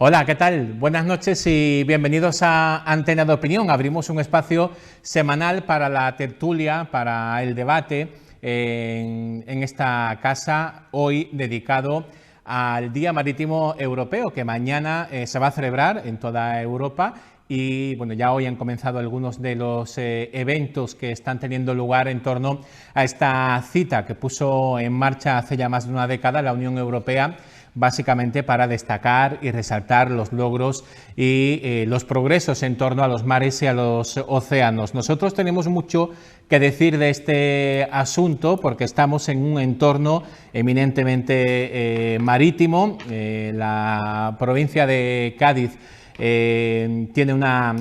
Hola, ¿qué tal? Buenas noches y bienvenidos a Antena de Opinión. Abrimos un espacio semanal para la tertulia, para el debate en esta casa, hoy dedicado al Día Marítimo Europeo, que mañana se va a celebrar en toda Europa. Y bueno, ya hoy han comenzado algunos de los eventos que están teniendo lugar en torno a esta cita que puso en marcha hace ya más de una década la Unión Europea, básicamente para destacar y resaltar los logros y los progresos en torno a los mares y a los océanos. Nosotros tenemos mucho que decir de este asunto porque estamos en un entorno eminentemente marítimo. La provincia de Cádiz tiene una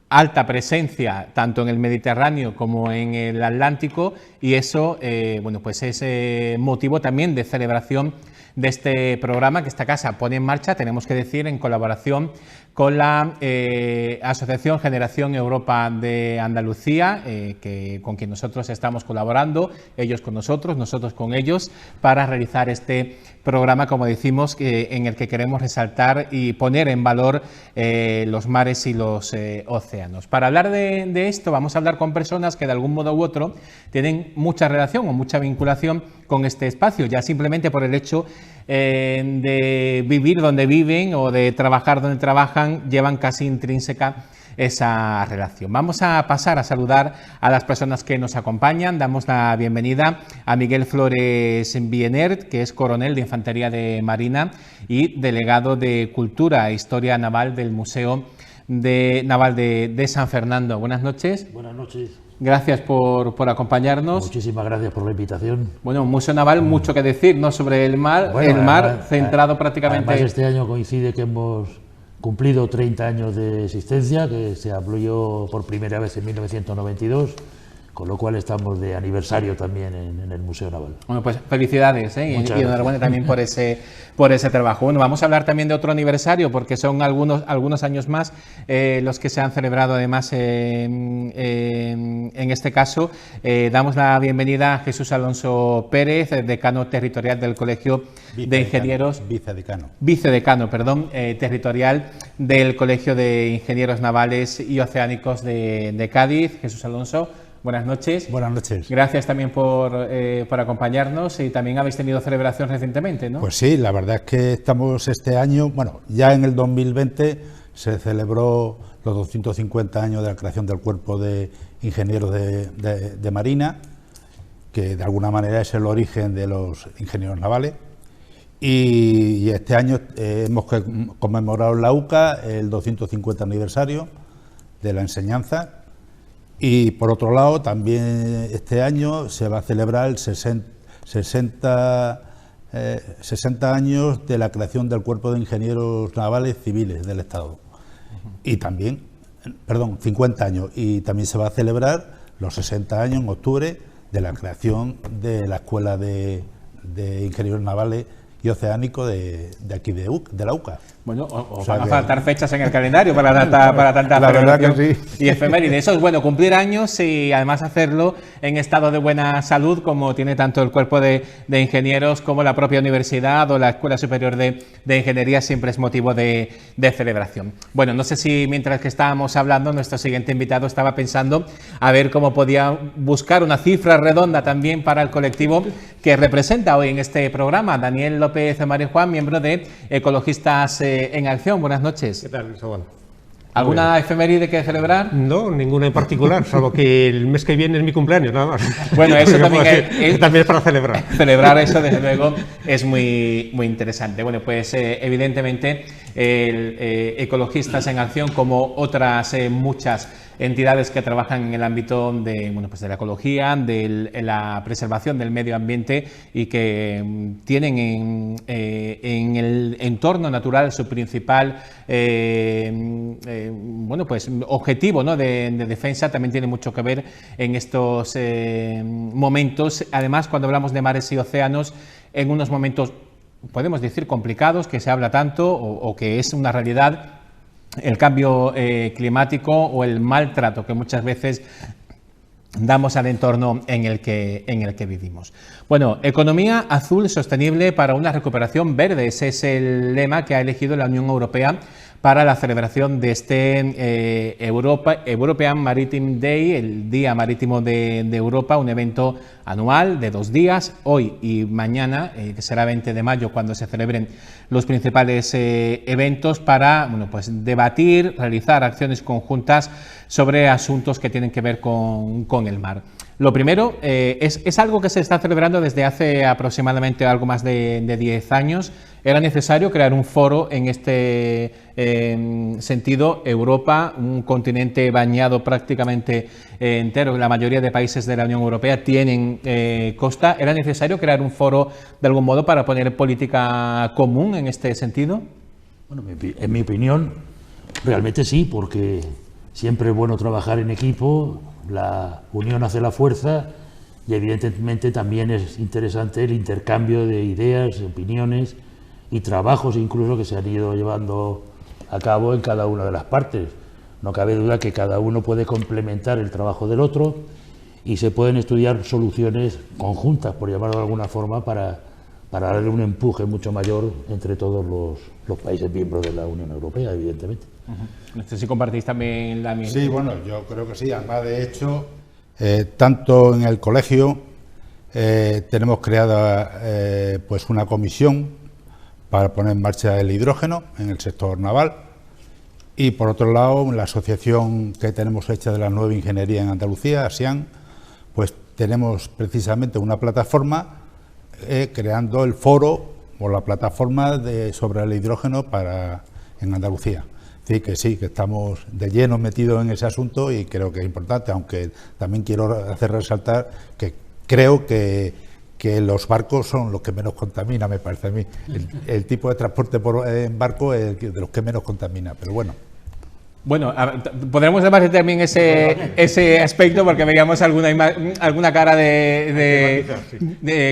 alta presencia tanto en el Mediterráneo como en el Atlántico y eso bueno, pues es motivo también de celebración de este programa que esta casa pone en marcha, tenemos que decir, en colaboración con la Asociación Generación Europa de Andalucía, con quien nosotros estamos colaborando, ellos con nosotros con ellos, para realizar este programa, como decimos, en el que queremos resaltar y poner en valor los mares y los océanos. Para hablar de esto vamos a hablar con personas que de algún modo u otro tienen mucha relación o mucha vinculación con este espacio, ya simplemente por el hecho de vivir donde viven o de trabajar donde trabajan, llevan casi intrínseca esa relación. Vamos a pasar a saludar a las personas que nos acompañan. Damos la bienvenida a Miguel Flores Bienert, que es coronel de Infantería de Marina y delegado de Cultura e Historia Naval del Museo Naval de San Fernando. Buenas noches. Buenas noches. Gracias por acompañarnos. Muchísimas gracias por la invitación. Bueno, un museo naval, mucho que decir, ¿no? Sobre el mar, bueno, además, centrado prácticamente... Además, este año coincide que hemos cumplido 30 años de existencia, que se abrió por primera vez en 1992, con lo cual estamos de aniversario también en el Museo Naval. Bueno, pues felicidades, y enhorabuena también por ese trabajo. Bueno, vamos a hablar también de otro aniversario, porque son algunos años más los que se han celebrado además en este caso. Damos la bienvenida a Jesús Alonso Pérez, decano territorial del Colegio de Ingenieros... Vicedecano, territorial del Colegio de Ingenieros Navales y Oceánicos de Cádiz. Jesús Alonso, buenas noches. Buenas noches. Gracias también por acompañarnos y también habéis tenido celebración recientemente, ¿no? Pues sí, la verdad es que estamos este año, bueno, ya en el 2020 se celebró los 250 años de la creación del Cuerpo de Ingenieros de Marina, que de alguna manera es el origen de los ingenieros navales. Y este año hemos conmemorado en la UCA el 250 aniversario de la enseñanza. Y por otro lado, también este año se va a celebrar el 60 años de la creación del Cuerpo de Ingenieros Navales Civiles del Estado. Y también, 50 años. Y también se va a celebrar los 60 años en octubre de la creación de la Escuela de Ingenieros Navales y Oceánicos de aquí de la UCA. Bueno, os van a faltar fechas en el calendario para tanta celebración y efeméride. Eso es bueno, cumplir años y además hacerlo en estado de buena salud, como tiene tanto el Cuerpo de Ingenieros como la propia universidad o la Escuela Superior de Ingeniería, siempre es motivo de celebración. Bueno, no sé si mientras que estábamos hablando, nuestro siguiente invitado estaba pensando a ver cómo podía buscar una cifra redonda también para el colectivo que representa hoy en este programa. Daniel López Marijuán, miembro de Ecologistas en Acción. Buenas noches. ¿Qué tal, Isabel? ¿Alguna efeméride que celebrar? No, ninguna en particular, salvo que el mes que viene es mi cumpleaños, nada más. Bueno, eso también es para celebrar. Celebrar eso, desde luego, es muy interesante. Bueno, pues evidentemente Ecologistas en Acción, como otras muchas entidades que trabajan en el ámbito de la ecología, de la preservación del medio ambiente y que tienen en el entorno natural su principal objetivo, ¿no?, de defensa, también tiene mucho que ver en estos momentos. Además, cuando hablamos de mares y océanos, en unos momentos podemos decir complicados, que se habla tanto o que es una realidad, el cambio climático o el maltrato que muchas veces damos al entorno en el que vivimos. Bueno, economía azul sostenible para una recuperación verde. Ese es el lema que ha elegido la Unión Europea para la celebración de este European Maritime Day, el Día Marítimo de Europa, un evento anual de 2 días, hoy y mañana, que será 20 de mayo, cuando se celebren los principales eventos para pues debatir, realizar acciones conjuntas sobre asuntos que tienen que ver con el mar. Lo primero, es algo que se está celebrando desde hace aproximadamente algo más de 10 años. Era necesario crear un foro en este sentido. Europa, un continente bañado prácticamente entero, la mayoría de países de la Unión Europea tienen costa. ¿Era necesario crear un foro de algún modo para poner política común en este sentido? Bueno, en mi opinión, realmente sí, porque siempre es bueno trabajar en equipo, la unión hace la fuerza y evidentemente también es interesante el intercambio de ideas, opiniones y trabajos incluso que se han ido llevando a cabo en cada una de las partes. No cabe duda que cada uno puede complementar el trabajo del otro y se pueden estudiar soluciones conjuntas, por llamarlo de alguna forma, para darle un empuje mucho mayor entre todos los países miembros de la Unión Europea, evidentemente. No sé si compartís también la misma. Sí, bueno, yo creo que sí. Además, de hecho, tanto en el colegio tenemos creada pues una comisión para poner en marcha el hidrógeno en el sector naval, y por otro lado, la asociación que tenemos hecha de la nueva ingeniería en Andalucía, ASIAN, pues tenemos precisamente una plataforma creando el foro o la plataforma sobre el hidrógeno en Andalucía. Sí, que estamos de lleno metidos en ese asunto y creo que es importante, aunque también quiero hacer resaltar que creo que los barcos son los que menos contamina, me parece a mí. El tipo de transporte en barco es de los que menos contamina, pero bueno. Bueno, podremos debatir también ese aspecto, porque veíamos alguna cara de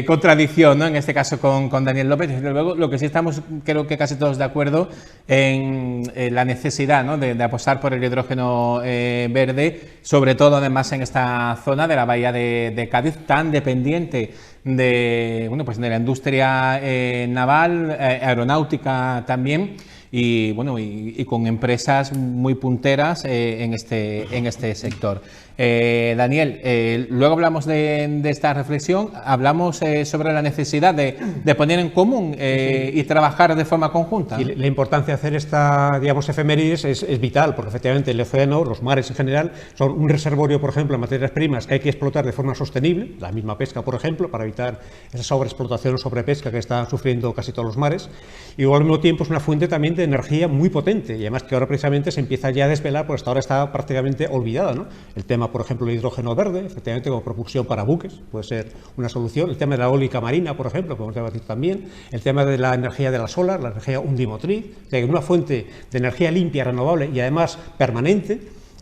contradicción, ¿no? En este caso con Daniel López. Desde luego, lo que sí estamos, creo que casi todos de acuerdo en la necesidad, ¿no? de apostar por el hidrógeno verde, sobre todo además en esta zona de la bahía de Cádiz, tan dependiente de la industria naval, aeronáutica también. Y bueno, y con empresas muy punteras en este sector. Daniel, luego hablamos de esta reflexión, hablamos sobre la necesidad de poner en común y trabajar de forma conjunta. Y la importancia de hacer esta, digamos, efemérides es vital, porque efectivamente el océano, los mares en general, son un reservorio, por ejemplo, de materias primas que hay que explotar de forma sostenible, la misma pesca, por ejemplo, para evitar esa sobreexplotación o sobrepesca que están sufriendo casi todos los mares, y al mismo tiempo es una fuente también de energía muy potente, y además que ahora precisamente se empieza ya a desvelar, porque hasta ahora está prácticamente olvidada, ¿no? El tema, por ejemplo, el hidrógeno verde, efectivamente como propulsión para buques, puede ser una solución. El tema de la eólica marina, por ejemplo, podemos debatir también. El tema de la energía de la solar, la energía undimotriz, de una fuente de energía limpia, renovable y además permanente,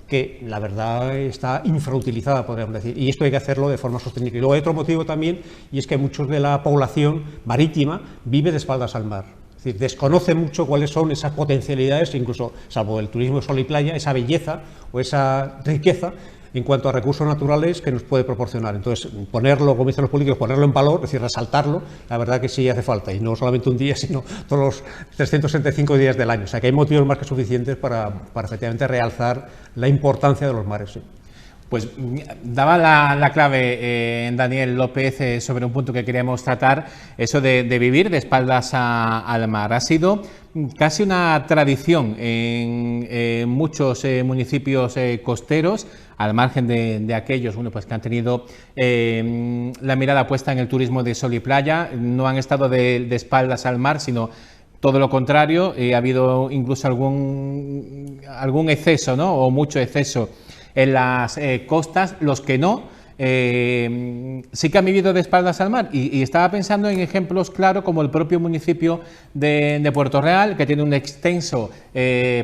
que la verdad está infrautilizada, podríamos decir, y esto hay que hacerlo de forma sostenible. Y luego hay otro motivo también, y es que muchos de la población marítima vive de espaldas al mar. Es decir, desconoce mucho cuáles son esas potencialidades, incluso, salvo el turismo de sol y playa, esa belleza o esa riqueza en cuanto a recursos naturales que nos puede proporcionar. Entonces, ponerlo, como dicen los políticos, ponerlo en valor, es decir, resaltarlo, la verdad que sí hace falta, y no solamente un día, sino todos los 365 días del año. O sea, que hay motivos más que suficientes para efectivamente realzar la importancia de los mares. Sí. Pues daba la clave Daniel López sobre un punto que queríamos tratar, eso de vivir de espaldas al mar. Ha sido casi una tradición en muchos municipios costeros, al margen de aquellos pues que han tenido la mirada puesta en el turismo de sol y playa, no han estado de espaldas al mar, sino todo lo contrario. Ha habido incluso algún exceso, ¿no? O mucho exceso en las costas. Los que no, sí que han vivido de espaldas al mar, y estaba pensando en ejemplos claros como el propio municipio de Puerto Real, que tiene un extenso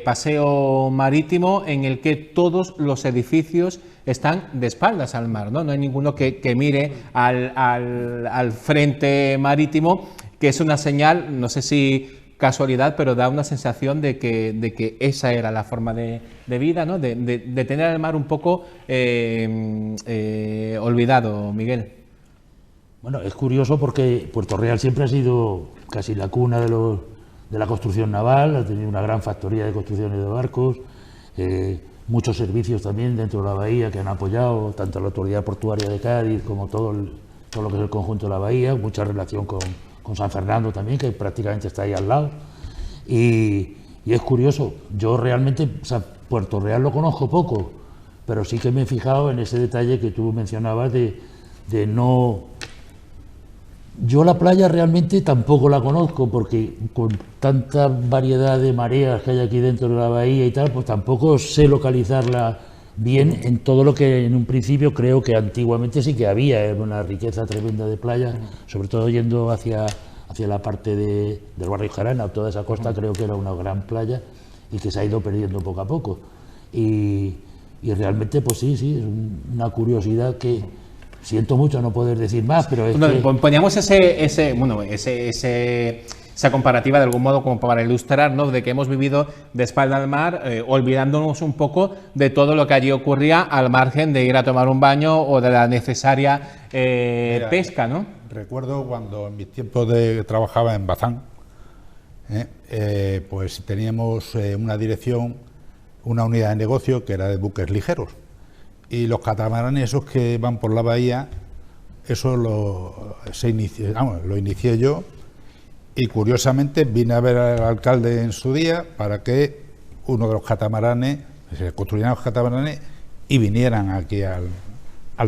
paseo marítimo en el que todos los edificios están de espaldas al mar, ¿no? No hay ninguno que mire al frente marítimo, que es una señal, no sé si casualidad, pero da una sensación de que esa era la forma de vida, ¿no? De tener el mar un poco olvidado, Miguel. Bueno, es curioso porque Puerto Real siempre ha sido casi la cuna de la construcción naval, ha tenido una gran factoría de construcciones de barcos, muchos servicios también dentro de la bahía que han apoyado, tanto la Autoridad Portuaria de Cádiz como todo lo que es el conjunto de la bahía, mucha relación con San Fernando también, que prácticamente está ahí al lado. Y es curioso, yo realmente, o sea, Puerto Real lo conozco poco, pero sí que me he fijado en ese detalle que tú mencionabas de no... Yo la playa realmente tampoco la conozco, porque con tanta variedad de mareas que hay aquí dentro de la bahía y tal, pues tampoco sé localizarla bien en todo lo que en un principio creo que antiguamente sí que había, una riqueza tremenda de playas, sobre todo yendo hacia la parte del barrio Jarana, toda esa costa creo que era una gran playa y que se ha ido perdiendo poco a poco. Y realmente pues sí, es una curiosidad que... Siento mucho no poder decir más, pero es que... Poníamos esa comparativa de algún modo como para ilustrar, ¿no?, de que hemos vivido de espalda al mar, olvidándonos un poco de todo lo que allí ocurría al margen de ir a tomar un baño o de la necesaria pesca, ¿no? Recuerdo cuando en mis tiempos trabajaba en Bazán, pues teníamos una dirección, una unidad de negocio que era de buques ligeros. Y los catamaranes esos que van por la bahía, eso lo inicié yo, y curiosamente vine a ver al alcalde en su día para que uno de los catamaranes, se construyeran los catamaranes y vinieran aquí al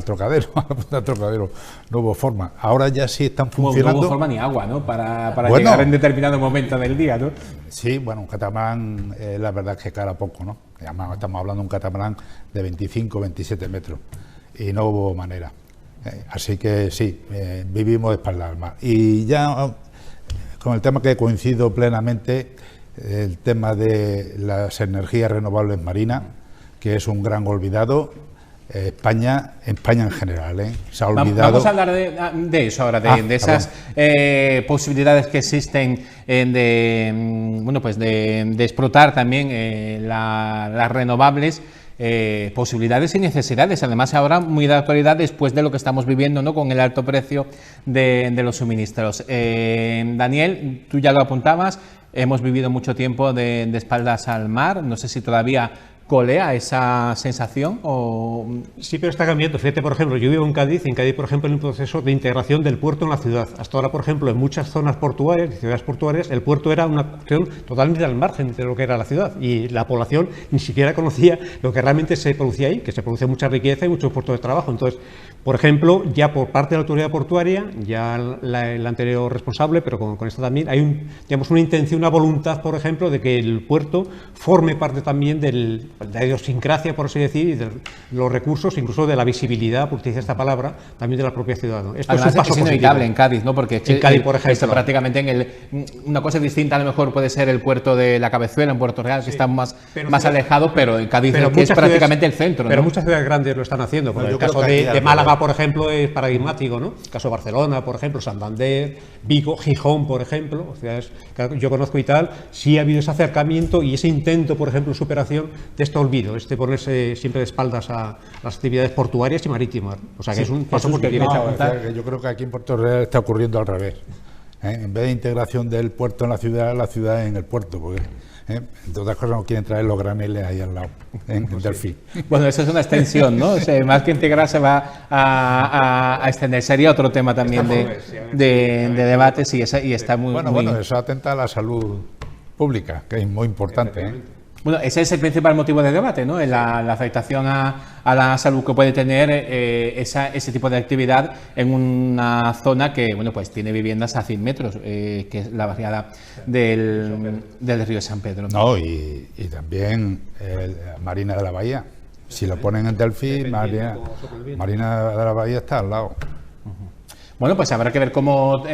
Trocadero, al Trocadero. No hubo forma. Ahora ya sí están funcionando. No hubo forma ni agua, ¿no?, para llegar en determinado momento del día, ¿no? Sí, bueno, un catamarán, la verdad es que cala poco, ¿no? Además, estamos hablando de un catamarán de 25, 27 metros y no hubo manera. Así que sí, vivimos de espalda al mar. Y ya con el tema que coincido plenamente, el tema de las energías renovables marinas, que es un gran olvidado. España en general, se ha olvidado. Vamos a hablar de eso ahora, de esas posibilidades que existen de explotar también las renovables, posibilidades y necesidades, además ahora muy de actualidad después de lo que estamos viviendo, ¿no?, con el alto precio de los suministros. Daniel, tú ya lo apuntabas, hemos vivido mucho tiempo de espaldas al mar, no sé si todavía colea esa sensación o... Sí, pero está cambiando. Fíjate, por ejemplo, yo vivo en Cádiz, por ejemplo, hay un proceso de integración del puerto en la ciudad. Hasta ahora, por ejemplo, en muchas zonas portuarias, ciudades portuarias, el puerto era una cuestión totalmente al margen de lo que era la ciudad y la población ni siquiera conocía lo que realmente se producía ahí, que se produce mucha riqueza y muchos puestos de trabajo. Entonces, por ejemplo, ya por parte de la autoridad portuaria, ya el anterior responsable, pero con esto también, hay una intención, una voluntad, por ejemplo, de que el puerto forme parte también de la idiosincrasia, por así decir, y de los recursos, incluso de la visibilidad, por utilizar esta palabra, también de la propia ciudad, ¿no? Esto además, es un paso es inevitable en Cádiz, ¿no? Porque en Cádiz, por ejemplo, prácticamente una cosa distinta a lo mejor puede ser el puerto de la Cabezuela, en Puerto Real, que está más alejado, pero en Cádiz es prácticamente el centro, ¿no? Pero muchas ciudades grandes lo están haciendo. Bueno, el caso de Málaga, por ejemplo, es paradigmático, ¿no? El caso de Barcelona, por ejemplo, Santander, Vigo, Gijón, por ejemplo, ciudades que yo conozco y tal, sí ha habido ese acercamiento y ese intento, por ejemplo, de superación de este olvido, ponerse siempre de espaldas a las actividades portuarias y marítimas. O sea, que es un paso positivo. Yo creo que aquí en Puerto Real está ocurriendo al revés. En vez de integración del puerto en la ciudad en el puerto, porque entre otras cosas no quieren traer los graneles ahí al lado, en Delfín. Bueno, eso es una extensión, ¿no? O sea, más que integrar se va a extender. Sería otro tema también de debates y está muy... Bueno, eso atenta a la salud pública, que es muy importante, Bueno, ese es el principal motivo de debate, ¿no? La afectación a la salud que puede tener ese tipo de actividad en una zona que, bueno, pues tiene viviendas a 100 metros, que es la barriada del río San Pedro. No, y también Marina de la Bahía. Si lo ponen en Delfín, Marina de la Bahía está al lado. Bueno, pues habrá que ver cómo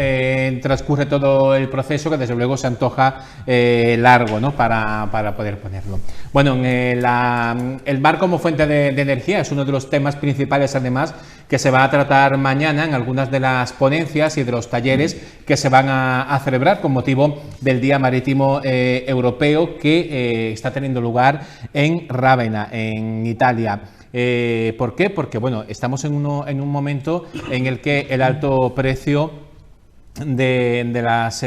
transcurre todo el proceso, que desde luego se antoja largo, ¿no?, para poder ponerlo. Bueno, el mar como fuente de energía es uno de los temas principales, además, que se va a tratar mañana en algunas de las ponencias y de los talleres que se van a celebrar con motivo del Día Marítimo Europeo, que está teniendo lugar en Rávena, en Italia. ¿Por qué? Porque bueno, estamos en un momento en el que el alto precio de las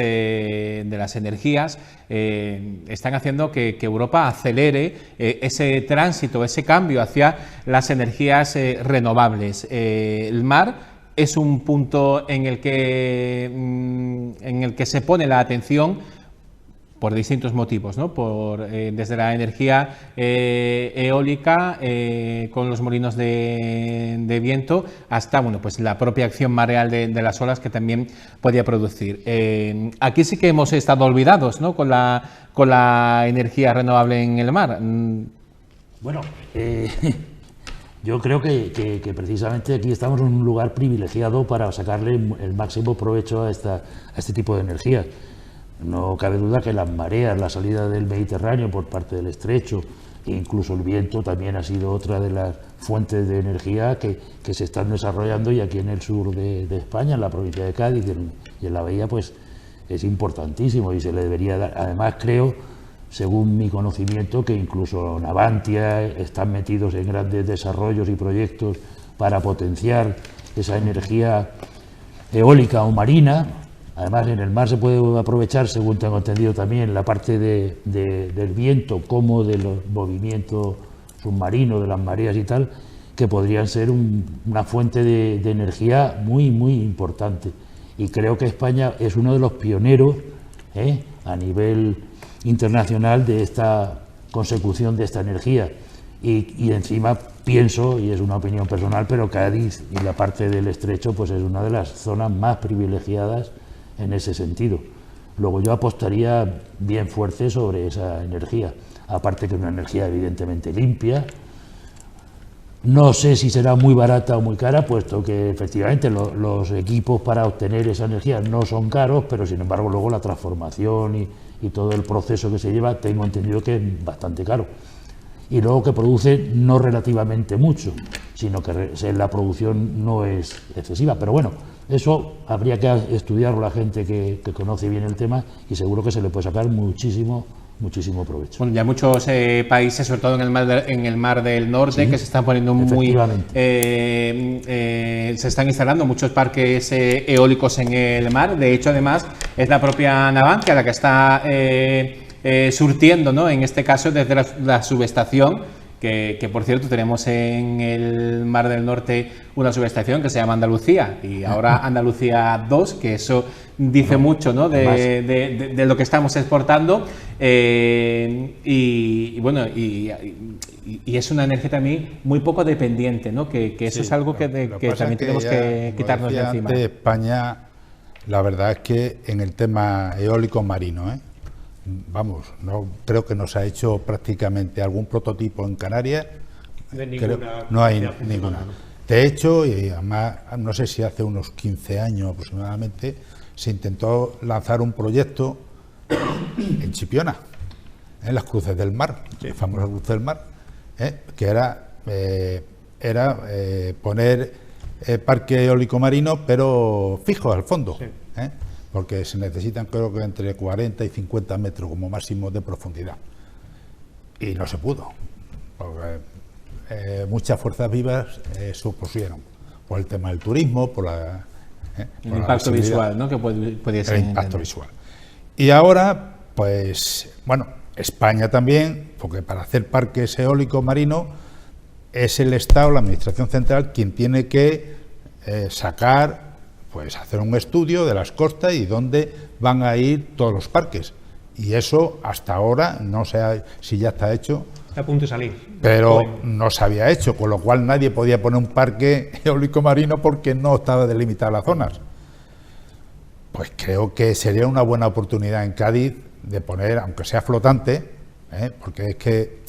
energías están haciendo que Europa acelere ese tránsito, ese cambio hacia las energías renovables. El mar es un punto en el que se pone la atención por distintos motivos, ¿no? Desde la energía eólica con los molinos de viento hasta, bueno, pues la propia acción mareal de las olas, que también podía producir. Aquí sí que hemos estado olvidados, ¿no?, con la energía renovable en el mar. Bueno, yo creo que precisamente aquí estamos en un lugar privilegiado para sacarle el máximo provecho a este tipo de energía. No cabe duda que las mareas, la salida del Mediterráneo por parte del estrecho, e incluso el viento también ha sido otra de las fuentes de energía que se están desarrollando, y aquí en el sur de España, en la provincia de Cádiz y en la bahía, pues es importantísimo y se le debería dar. Además, creo, según mi conocimiento, que incluso Navantia están metidos en grandes desarrollos y proyectos para potenciar esa energía eólica o marina. Además, en el mar se puede aprovechar, según tengo entendido también, la parte del viento como de los movimientos submarinos, de las mareas y tal, que podrían ser una fuente de energía muy, muy importante. Y creo que España es uno de los pioneros a nivel internacional de esta consecución de esta energía. Y encima pienso, y es una opinión personal, pero Cádiz y la parte del estrecho pues es una de las zonas más privilegiadas en ese sentido. Luego yo apostaría bien fuerte sobre esa energía, aparte que es una energía evidentemente limpia. No sé si será muy barata o muy cara, puesto que efectivamente los equipos para obtener esa energía no son caros, pero sin embargo luego la transformación y todo el proceso que se lleva, tengo entendido que es bastante caro. Y luego que produce no relativamente mucho, sino que la producción no es excesiva. Pero bueno, eso habría que estudiarlo la gente que conoce bien el tema, y seguro que se le puede sacar muchísimo provecho. Bueno, ya muchos países, sobre todo en el mar del Norte, ¿sí?, que se están poniendo muy... se están instalando muchos parques eólicos en el mar. De hecho, además, es la propia Navantia la que está surtiendo, ¿no?, en este caso desde la subestación, que por cierto tenemos en el Mar del Norte una subestación que se llama Andalucía, y ahora Andalucía 2, que eso dice mucho, ¿no?, de lo que estamos exportando, y bueno, y es una energía también muy poco dependiente, ¿no?, que eso es algo que también tenemos que quitarnos de encima. De España, la verdad es que en el tema eólico marino, vamos, no creo que no se ha hecho prácticamente algún prototipo en Canarias. No hay ninguna. De hecho, y además, no sé si hace unos 15 años aproximadamente, se intentó lanzar un proyecto en Chipiona, en las Cruces del Mar, las famosas Cruces del Mar, que era poner parque eólico marino, pero fijo al fondo. Porque se necesitan, creo que entre 40 y 50 metros como máximo de profundidad. Y no se pudo, porque muchas fuerzas vivas se opusieron, por el tema del turismo, por el impacto visual, ¿no?, que podía ser. El impacto visual. Y ahora, pues, bueno, España también, porque para hacer parques eólicos marinos es el Estado, la Administración Central, quien tiene que sacar, pues hacer un estudio de las costas y dónde van a ir todos los parques. Y eso hasta ahora, no sé si ya está hecho. Está a punto de salir. Pero no se había hecho, con lo cual nadie podía poner un parque eólico marino porque no estaba delimitada las zonas. Pues creo que sería una buena oportunidad en Cádiz de poner, aunque sea flotante, porque es que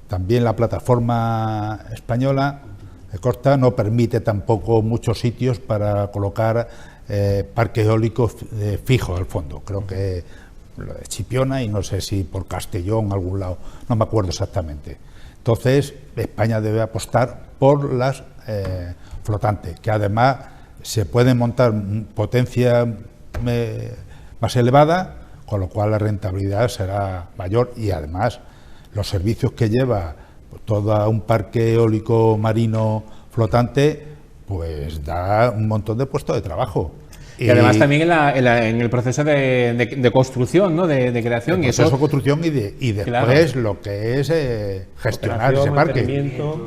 también la plataforma española de costa no permite tampoco muchos sitios para colocar parques eólicos fijos al fondo. Creo que lo de Chipiona y no sé si por Castellón, algún lado, no me acuerdo exactamente. Entonces, España debe apostar por las flotantes, que además se pueden montar potencia más elevada, con lo cual la rentabilidad será mayor y además los servicios que lleva todo un parque eólico marino flotante, pues da un montón de puestos de trabajo. Y además también en el proceso de construcción, ¿no? de creación. El proceso de construcción y después claro, lo que es gestionar ese parque.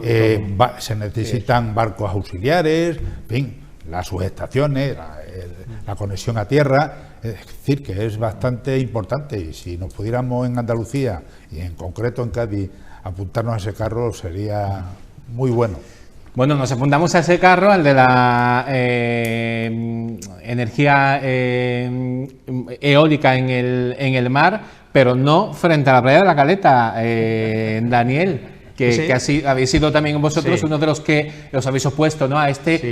Se necesitan barcos auxiliares, en fin, las subestaciones, la conexión a tierra. Es decir, que es bastante importante y si nos pudiéramos en Andalucía y en concreto en Cádiz apuntarnos a ese carro sería muy bueno. Bueno, nos apuntamos a ese carro, al de la energía eólica en el mar, pero no frente a la playa de la Caleta, Daniel. Que habéis sido también vosotros uno de los que os habéis opuesto, ¿no? A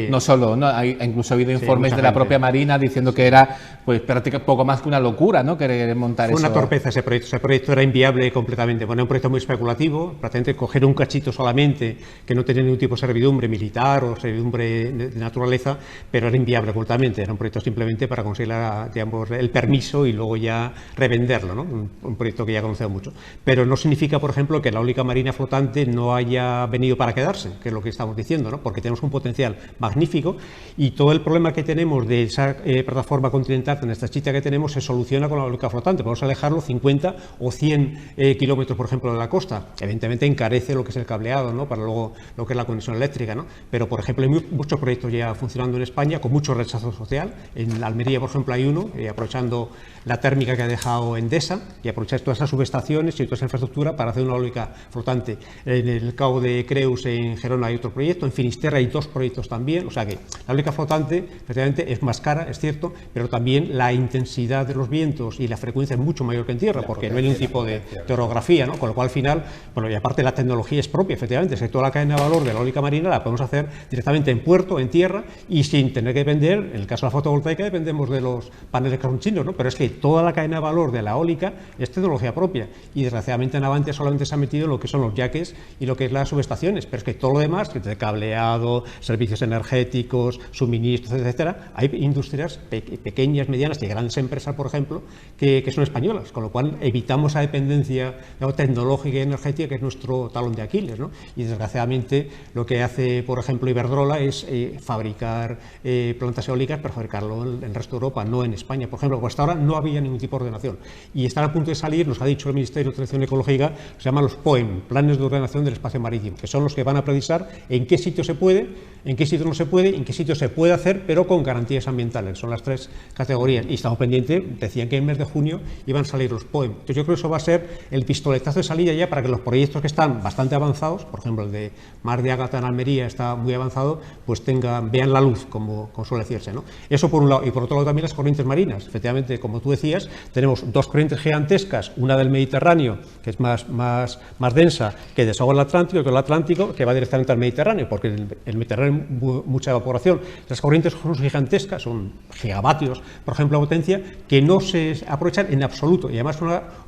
no solo, ¿no? Incluso ha habido informes de la propia Marina diciendo que era pues prácticamente poco más que una locura, ¿no? Querer montar eso. Fue una torpeza ese proyecto era inviable completamente. Bueno, era un proyecto muy especulativo, prácticamente coger un cachito solamente que no tenía ningún tipo de servidumbre militar o servidumbre de naturaleza, pero era inviable completamente. Era un proyecto simplemente para conseguir digamos, el permiso y luego ya revenderlo, ¿no? Un proyecto que ya conocemos mucho. Pero no significa, por ejemplo, que la eólica marina flotante no haya venido para quedarse, que es lo que estamos diciendo, ¿no? Porque tenemos un potencial magnífico y todo el problema que tenemos de esa plataforma continental, en esta chicha que tenemos, se soluciona con la eólica flotante. Podemos alejarlo 50 o 100 kilómetros, por ejemplo, de la costa. Evidentemente encarece lo que es el cableado, ¿no? Para luego lo que es la conexión eléctrica, ¿no? Pero, por ejemplo, hay muchos proyectos ya funcionando en España con mucho rechazo social. En Almería, por ejemplo, hay uno, aprovechando la térmica que ha dejado Endesa y aprovechar todas esas subestaciones y toda esa infraestructura para hacer una eólica flotante. En el Cabo de Creus, en Gerona, hay otro proyecto, en Finisterre hay 2 proyectos también, o sea que la eólica flotante, efectivamente, es más cara, es cierto, pero también la intensidad de los vientos y la frecuencia es mucho mayor que en tierra, porque no hay ningún tipo de orografía, ¿no? Con lo cual, al final, bueno, y aparte la tecnología es propia, efectivamente, es que toda la cadena de valor de la eólica marina la podemos hacer directamente en puerto, en tierra, y sin tener que depender, en el caso de la fotovoltaica, dependemos de los paneles que son chinos, ¿no? Pero es que toda la cadena de valor de la eólica es tecnología propia, y desgraciadamente en Avantia solamente se ha metido lo que son los yaques y lo que es las subestaciones, pero es que todo lo demás, que de cableado, servicios energéticos, suministros, etcétera, hay industrias pequeñas, medianas y grandes empresas, por ejemplo, que son españolas, con lo cual evitamos esa dependencia, ¿no?, tecnológica y energética, que es nuestro talón de Aquiles, ¿no? Y desgraciadamente lo que hace, por ejemplo, Iberdrola es fabricar plantas eólicas, pero fabricarlo en el resto de Europa, no en España, por ejemplo, porque hasta ahora no había ningún tipo de ordenación. Y están a punto de salir, nos ha dicho el Ministerio de Transición Ecológica, se llaman los POEM, Planes de Ordenación del Espacio Marítimo, que son los que van a precisar en qué sitio se puede, en qué sitio no se puede, en qué sitio se puede hacer, pero con garantías ambientales. Son las 3 categorías. Y estamos pendientes, decían que en el mes de junio iban a salir los POEM. Entonces yo creo que eso va a ser el pistoletazo de salida ya para que los proyectos que están bastante avanzados, por ejemplo el de Mar de Ágata en Almería está muy avanzado, pues vean la luz, como suele decirse, ¿no? Eso por un lado. Y por otro lado también las corrientes marinas. Efectivamente, como tú decías, tenemos 2 corrientes gigantescas, una del Mediterráneo, que es más densa, que desahoga el Atlántico, y otra el Atlántico, que va directamente al Mediterráneo, porque en el Mediterráneo hay mucha evaporación. Las corrientes son gigantescas, son gigavatios, por ejemplo, de potencia, que no se aprovechan en absoluto, y además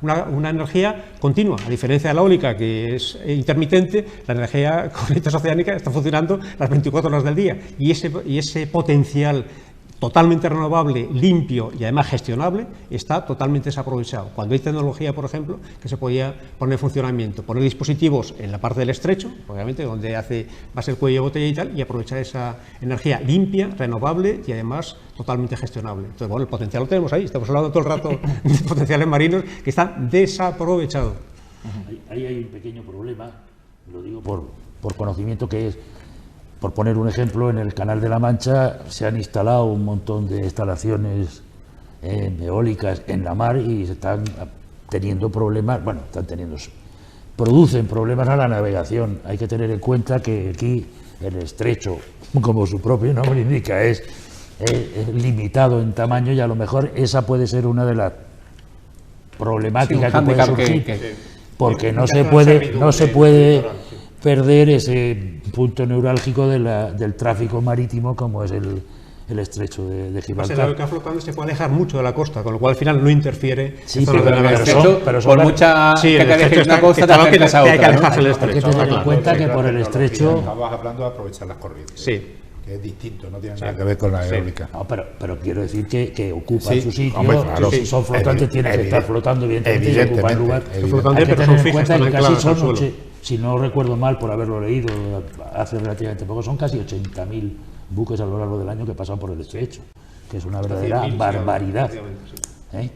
una energía continua, a diferencia de la eólica, que es intermitente. La energía corrientes oceánicas está funcionando las 24 horas del día, y ese potencial totalmente renovable, limpio y además gestionable, está totalmente desaprovechado. Cuando hay tecnología, por ejemplo, que se podía poner en funcionamiento, poner dispositivos en la parte del estrecho, obviamente, donde va a ser cuello de botella y tal, y aprovechar esa energía limpia, renovable y además totalmente gestionable. Entonces, bueno, el potencial lo tenemos ahí, estamos hablando todo el rato de potenciales marinos que están desaprovechados. Ahí hay un pequeño problema, lo digo por conocimiento, que es, por poner un ejemplo, en el Canal de la Mancha se han instalado un montón de instalaciones eólicas en la mar y se están teniendo problemas, producen problemas a la navegación. Hay que tener en cuenta que aquí el estrecho, como su propio nombre indica, es limitado en tamaño, y a lo mejor esa puede ser una de las problemáticas que puede surgir, porque no se puede perder ese punto neurálgico del tráfico marítimo, como es el estrecho de Pues el Gibraltar. eólica flotante se puede alejar mucho de la costa, con lo cual al final no interfiere. Sí, en zonas pero de son- navegación. por mucha Sí, que el te alejes estrecho de una está- costa, te claro que acercas a hay que otra, ¿no? alejarse del Hay que estrecho. tener está en claro. cuenta que por el estrecho... Estabas hablando de aprovechar las corrientes. Sí. Que es distinto, no tiene nada que ver con la eólica. No, pero quiero decir que ocupan Sí, su sitio, hombre, claro. si son flotantes tienen que estar flotando evidentemente y ocupan lugar. evidentemente. Flotantes, Hay que pero tener son en fijas, cuenta que están casi ancladas al son, suelo. si no recuerdo mal por haberlo leído hace relativamente poco, son casi 80.000 buques a lo largo del año que pasan por el estrecho, que es una verdadera 100.000, sí, barbaridad. efectivamente, sí. ¿eh?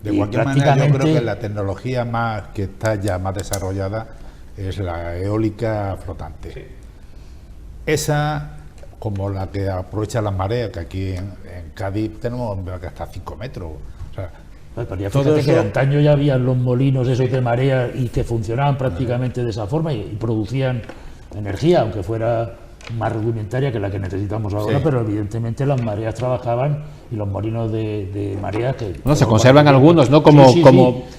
De Y cualquier manera, yo creo prácticamente- que la tecnología más que está ya más desarrollada es la eólica flotante. Esa, como la que aprovecha las mareas, que aquí en Cádiz tenemos hasta 5 metros. O sea, Pero ya todo fíjate que eso- antaño ya habían los molinos esos de marea y que funcionaban prácticamente de esa forma y producían energía, aunque fuera más rudimentaria que la que necesitamos ahora, Sí. pero evidentemente las mareas trabajaban y los molinos de marea que... Bueno, se conservan algunos, ¿no? Como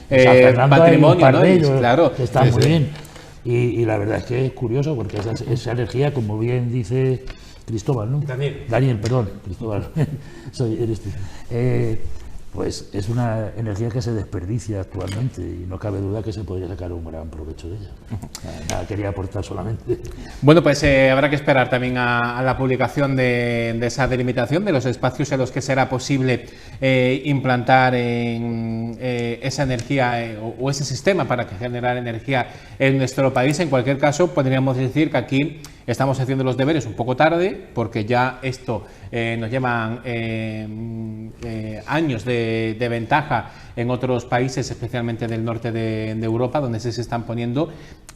En San Fernando hay un patrimonio, par ¿no? de Y, ellos claro. que están Sí, muy sí. bien. Y la verdad es que es curioso porque esa energía, como bien dice Cristóbal, ¿no? Daniel, Perdón, Cristóbal, eres tú. Pues es una energía que se desperdicia actualmente y no cabe duda que se podría sacar un gran provecho de ella. Nada, quería aportar solamente. Bueno, pues habrá que esperar también a la publicación de esa delimitación de los espacios en los que será posible implantar esa energía o ese sistema para generar energía en nuestro país. En cualquier caso, podríamos decir que aquí estamos haciendo los deberes un poco tarde, porque ya esto nos llevan años de ventaja en otros países, especialmente del norte de Europa, donde se están poniendo.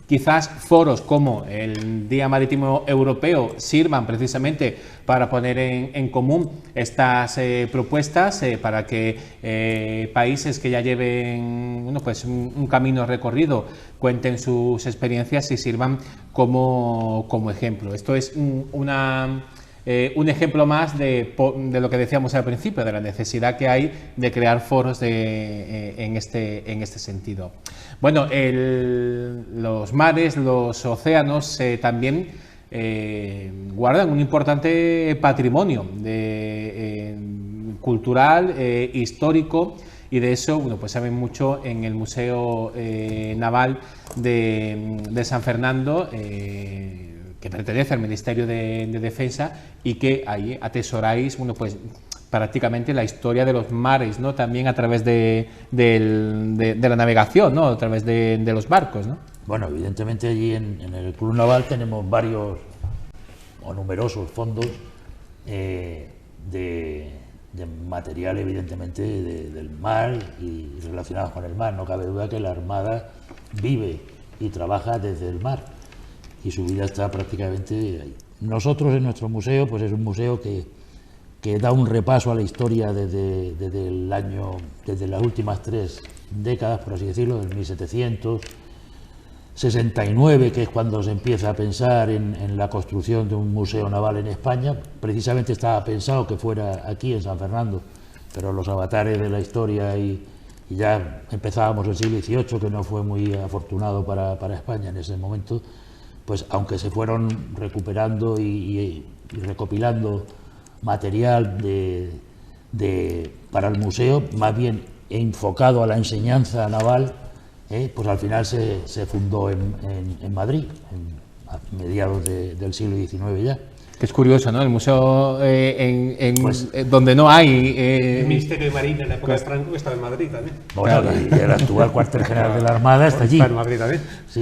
Quizás foros como el Día Marítimo Europeo sirvan precisamente para poner en común estas propuestas, para que países que ya lleven pues un camino recorrido cuenten sus experiencias y sirvan como ejemplo. Esto es un ejemplo más de lo que decíamos al principio, de la necesidad que hay de crear foros en este sentido. Bueno, los mares, los océanos también guardan un importante patrimonio cultural, histórico, y de eso pues saben mucho en el Museo Naval de San Fernando, que pertenece al Ministerio de Defensa, y que ahí atesoráis pues prácticamente la historia de los mares, ¿no? También a través de la navegación, ¿no? A través de los barcos, ¿no? Bueno, evidentemente allí en el Club Naval tenemos varios o numerosos fondos de material, evidentemente, del mar y relacionados con el mar. No cabe duda que la Armada vive y trabaja desde el mar y su vida está prácticamente ahí. Nosotros en nuestro museo, pues es un museo que da un repaso a la historia desde las últimas 3 décadas, por así decirlo, del 1769, que es cuando se empieza a pensar en la construcción de un museo naval en España. Precisamente estaba pensado que fuera aquí en San Fernando, pero los avatares de la historia y ya empezábamos el siglo XVIII, que no fue muy afortunado para España en ese momento, pues aunque se fueron recuperando y recopilando material para el museo, más bien enfocado a la enseñanza naval, pues al final se fundó en Madrid, a mediados del siglo XIX ya. Es curioso, ¿no? El museo Pues, donde no hay... El Ministerio de Marina en la época de Franco estaba en Madrid también. Bueno, y el actual cuartel general de la Armada está allí. Está en Madrid también. Sí,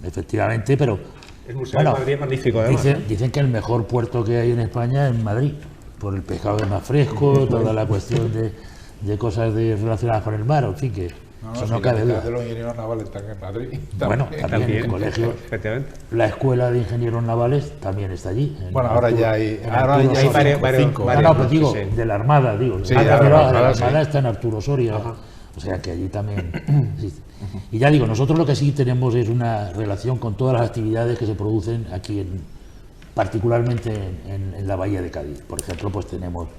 efectivamente, pero El Museo de Madrid es magnífico, además. dicen que el mejor puerto que hay en España es en Madrid, por el pescado es más fresco, toda la cuestión de cosas relacionadas con el mar, en fin, que eso no cabe duda. de los ingenieros navales están en Madrid. Bueno, también el colegio, Efectivamente. la escuela de ingenieros navales también está allí. Bueno, ahora ya hay, Arturo hay Soria. cinco. No, pero digo, sí. de la Armada, digo. Sí, La de la Armada, Armada sí. está en Arturo Soria, o sea que allí también existe. Y ya digo, nosotros lo que sí tenemos es una relación con todas las actividades que se producen aquí, particularmente en la Bahía de Cádiz. Por ejemplo, pues tenemos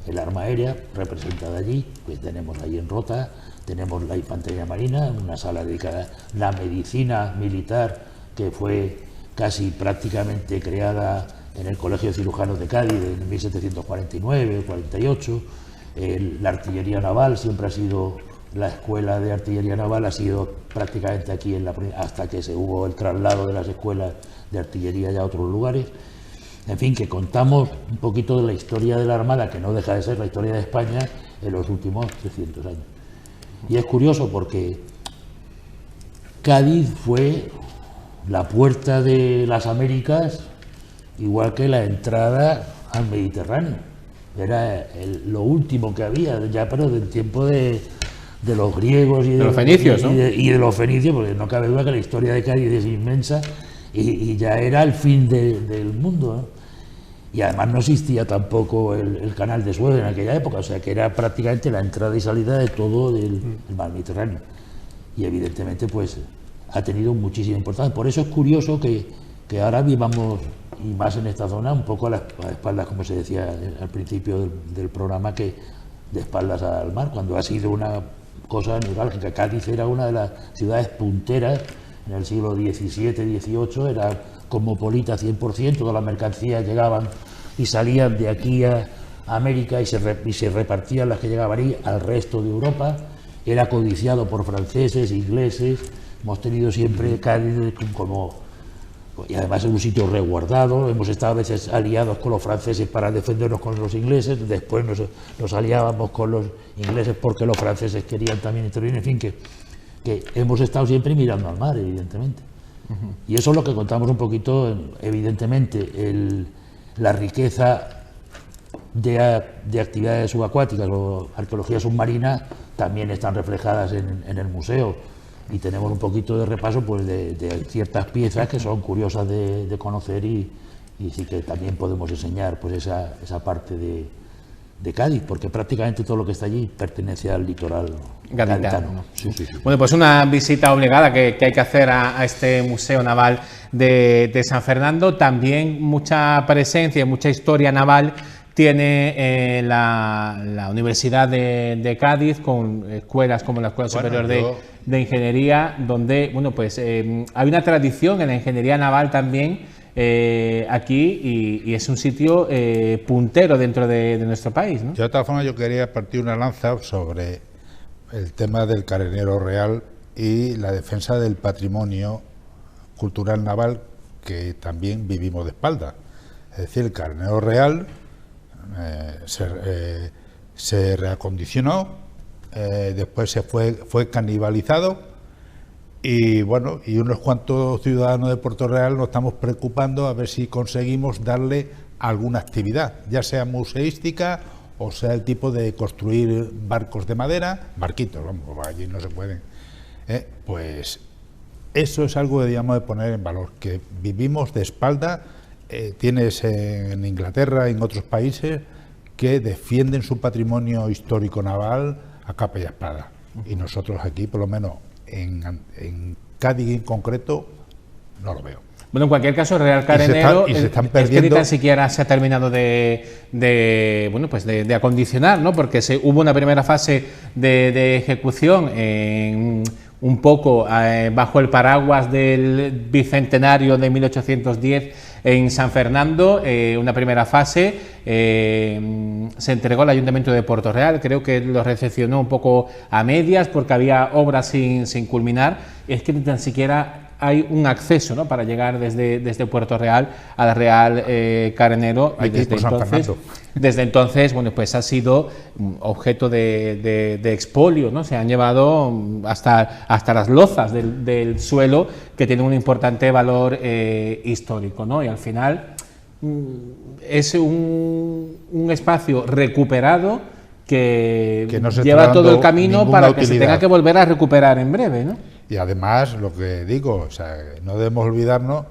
el arma aérea representada allí, pues tenemos ahí en Rota, tenemos la infantería marina, una sala dedicada a la medicina militar, que fue casi prácticamente creada en el Colegio de Cirujanos de Cádiz en 1749 o 48. La artillería naval siempre ha sido, la escuela de artillería naval ha sido prácticamente aquí hasta que se hubo el traslado de las escuelas de artillería ya a otros lugares. En fin, que contamos un poquito de la historia de la Armada, que no deja de ser la historia de España en los últimos 300 años. Y es curioso porque Cádiz fue la puerta de las Américas, igual que la entrada al Mediterráneo. Era lo último que había, ya pero del tiempo de los griegos y de los fenicios, ¿no? y de los fenicios, porque no cabe duda que la historia de Cádiz es inmensa y ya era el fin del mundo, ¿no? Y además no existía tampoco el canal de Suez en aquella época, o sea que era prácticamente la entrada y salida de todo del mar Mediterráneo. Y evidentemente pues ha tenido muchísima importancia. Por eso es curioso que ahora vivamos, y más en esta zona, un poco a las espaldas, como se decía al principio del programa, que de espaldas al mar, cuando ha sido una cosa neurálgica. Cádiz era una de las ciudades punteras en el siglo XVII, XVIII, era cosmopolita 100%, todas las mercancías llegaban y salían de aquí a América y se repartían las que llegaban ahí al resto de Europa. Era codiciado por franceses, ingleses. Hemos tenido siempre Cádiz como, y además es un sitio resguardado. Hemos estado a veces aliados con los franceses para defendernos con los ingleses, después nos aliábamos con los ingleses porque los franceses querían también intervenir. En fin, que hemos estado siempre mirando al mar, evidentemente. Y eso es lo que contamos un poquito, evidentemente, la riqueza de actividades subacuáticas o arqueología submarina también están reflejadas en el museo, y tenemos un poquito de repaso pues de ciertas piezas que son curiosas de conocer y sí que también podemos enseñar pues esa parte de Cádiz, porque prácticamente todo lo que está allí pertenece al litoral gaditano. Sí. Bueno, pues una visita obligada que hay que hacer a este Museo Naval de San Fernando. También mucha presencia, mucha historia naval tiene la Universidad de Cádiz, con escuelas como la Escuela Superior de Ingeniería, donde bueno, pues, hay una tradición en la ingeniería naval también aquí, y es un sitio puntero dentro de nuestro país, ¿no? De otra forma, yo quería partir una lanza sobre el tema del carenero real y la defensa del patrimonio cultural naval, que también vivimos de espalda. Es decir, el carenero real se reacondicionó, después fue canibalizado. Y bueno, y unos cuantos ciudadanos de Puerto Real nos estamos preocupando a ver si conseguimos darle alguna actividad, ya sea museística o sea el tipo de construir barcos de madera, barquitos, vamos, allí no se pueden. Pues eso es algo que debíamos de poner en valor, que vivimos de espalda. Tienes en Inglaterra y en otros países que defienden su patrimonio histórico naval a capa y espada, y nosotros aquí, por lo menos en Cádiz en concreto, no lo veo. Bueno, en cualquier caso, Real Carenero se están es que perdiendo. ni tan siquiera se ha terminado bueno, pues de acondicionar, ¿no? Porque hubo una primera fase de ejecución un poco bajo el paraguas del bicentenario de 1810 en San Fernando. Una primera fase se entregó al Ayuntamiento de Puerto Real, creo que lo recepcionó un poco a medias porque había obras sin culminar. Es que ni tan siquiera hay un acceso, ¿no?, para llegar desde Puerto Real a la Real Carenero, y desde entonces, bueno, pues ha sido objeto de expolio, ¿no? Se han llevado hasta las lozas del suelo, que tienen un importante valor histórico, ¿no? Y al final es un espacio recuperado que no se lleva está todo el dando camino para que utilidad. se tenga que volver a recuperar en breve, ¿no? Y además, lo que digo, o sea, no debemos olvidarnos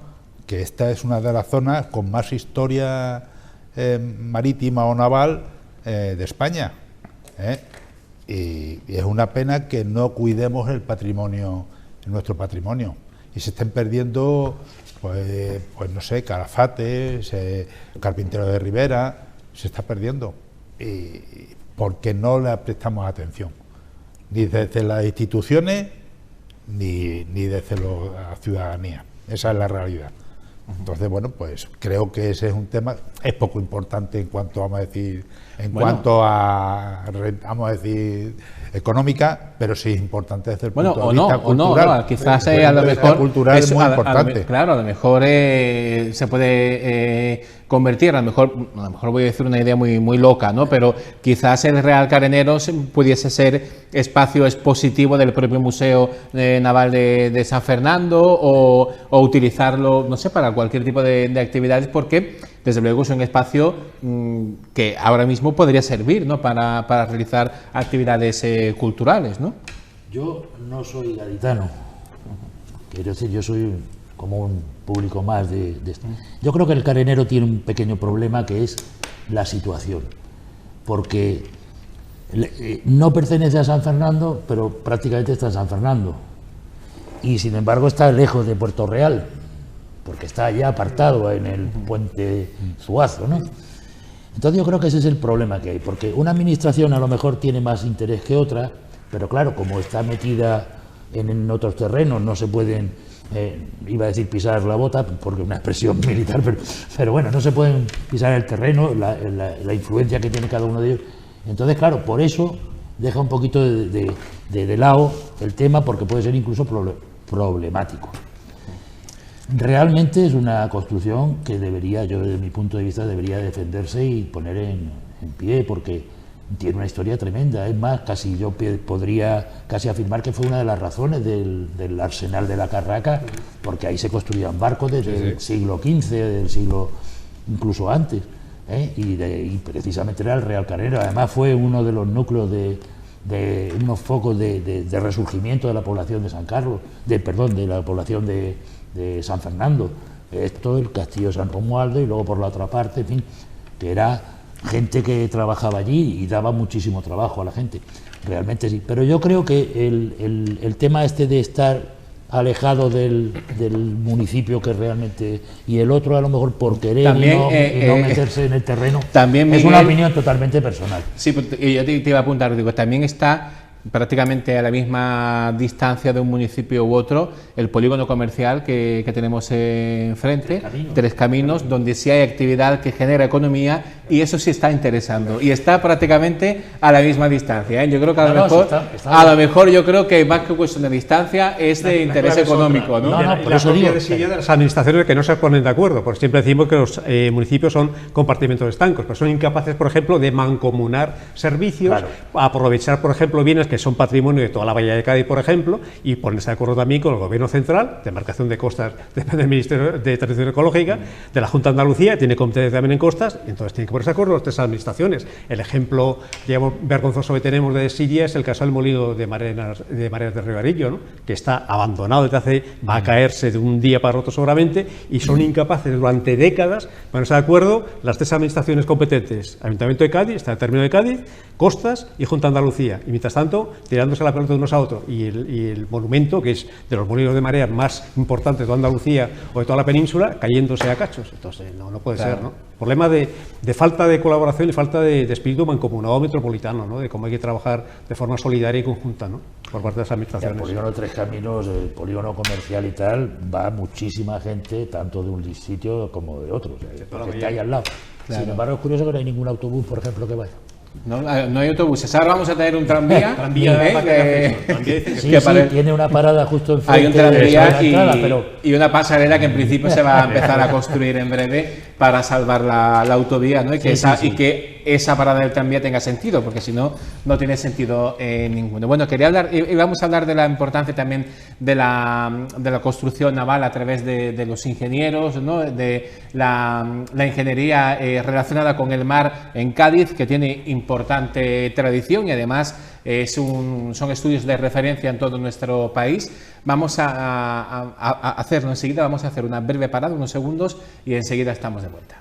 que esta es una de las zonas con más historia marítima o naval de España, y es una pena que no cuidemos el patrimonio, nuestro patrimonio, y se estén perdiendo, pues no sé, Calafates, Carpintero de Rivera, se está perdiendo, y porque no le prestamos atención, ni desde las instituciones ni desde la ciudadanía. Esa es la realidad. Entonces, bueno, pues creo que ese es un tema, es poco importante en cuanto, vamos a decir, vamos a decir, económica, pero sí es importante desde el punto de vista cultural. No, quizás a lo mejor cultural es muy importante. Claro, a lo mejor se puede convertir, a lo mejor voy a decir una idea muy loca, ¿no? Pero quizás el Real Careneros pudiese ser espacio expositivo del propio Museo Naval de San Fernando o utilizarlo, no sé, para cualquier tipo de actividades, porque desde luego es un espacio que ahora mismo podría servir, ¿no? para realizar actividades culturales, ¿no? Yo no soy gaditano, quiero decir, yo soy como un público más de esto. Yo creo que el Carenero tiene un pequeño problema, que es la situación, porque no pertenece a San Fernando, pero prácticamente está en San Fernando, y sin embargo está lejos de Puerto Real, porque está allá apartado en el puente Zuazo, ¿no? Entonces yo creo que ese es el problema que hay, porque una administración a lo mejor tiene más interés que otra, pero claro, como está metida en otros terrenos, no se pueden, iba a decir pisar la bota, porque es una expresión militar, pero bueno, no se pueden pisar el terreno, la influencia que tiene cada uno de ellos. Entonces, claro, por eso deja un poquito de lado el tema, porque puede ser incluso problemático. Realmente es una construcción que debería, yo desde mi punto de vista, debería defenderse y poner en pie, porque tiene una historia tremenda. Es más, casi yo podría casi afirmar que fue una de las razones del arsenal de la Carraca, porque ahí se construían barcos desde el siglo XV, del siglo incluso antes, y precisamente era el Real Carenero. Además fue uno de los núcleos de unos focos de resurgimiento de la población de San Carlos, de la población de San Fernando. Esto, el castillo de San Romualdo, y luego por la otra parte, en fin, que era gente que trabajaba allí y daba muchísimo trabajo a la gente, realmente sí. Pero yo creo que el tema este de estar alejado del municipio, que realmente, y el otro a lo mejor por querer también, y no meterse en el terreno, también, Miguel, es una opinión totalmente personal. Sí, yo te iba a apuntar, digo, también está prácticamente a la misma distancia de un municipio u otro el polígono comercial que tenemos enfrente, Tres Caminos, donde sí hay actividad que genera economía, y eso sí está interesando, y está prácticamente a la misma distancia, ¿eh? Yo creo que a lo mejor yo creo que más que cuestión de distancia es de interés económico, ¿no? Por eso digo, de las administraciones que no se ponen de acuerdo, porque siempre decimos que los municipios son compartimentos estancos, pero son incapaces, por ejemplo, de mancomunar servicios, aprovechar, por ejemplo, bienes que son patrimonio de toda la Bahía de Cádiz, por ejemplo, y ponerse de acuerdo también con el Gobierno central, demarcación de costas depende del Ministerio de Transición Ecológica, de la Junta de Andalucía, tiene competencia también en costas, y entonces tienen que ponerse de acuerdo las tres administraciones. El ejemplo, digamos, vergonzoso que tenemos de Siria es el caso del molino de Mareas de Ribarillo, ¿no? Que está abandonado desde va a caerse de un día para otro seguramente, y son incapaces durante décadas de ponerse de acuerdo las tres administraciones competentes, Ayuntamiento de Cádiz, está el término de Cádiz, Costas y Junta de Andalucía, y mientras tanto tirándose la pelota de unos a otros, y el monumento, que es de los molinos de mareas más importantes de toda Andalucía o de toda la península, cayéndose a cachos. Entonces no puede ser, ¿no? Problema de falta de colaboración y falta de espíritu mancomunado metropolitano, ¿no? De cómo hay que trabajar de forma solidaria y conjunta, ¿no? Por parte de las administraciones. El polígono Tres Caminos, el polígono comercial y tal, va muchísima gente, tanto de un sitio como de otro, porque está ahí al lado. Claro. Sin embargo, es curioso que no hay ningún autobús, por ejemplo, que vaya. No hay autobuses. Ahora vamos a tener un tranvía. Sí, tiene una parada justo enfrente. Hay un tranvía y una pasarela que en principio se va a empezar a construir en breve para salvar la autovía, ¿no? Y que esa parada del tranvía tenga sentido, porque si no, no tiene sentido ninguno. Bueno, quería hablar, y vamos a hablar de la importancia también de la construcción naval a través de los ingenieros, ¿no? De la ingeniería relacionada con el mar en Cádiz, que tiene importante tradición y además son estudios de referencia en todo nuestro país. Vamos a hacerlo enseguida, vamos a hacer una breve parada, unos segundos, y enseguida estamos de vuelta.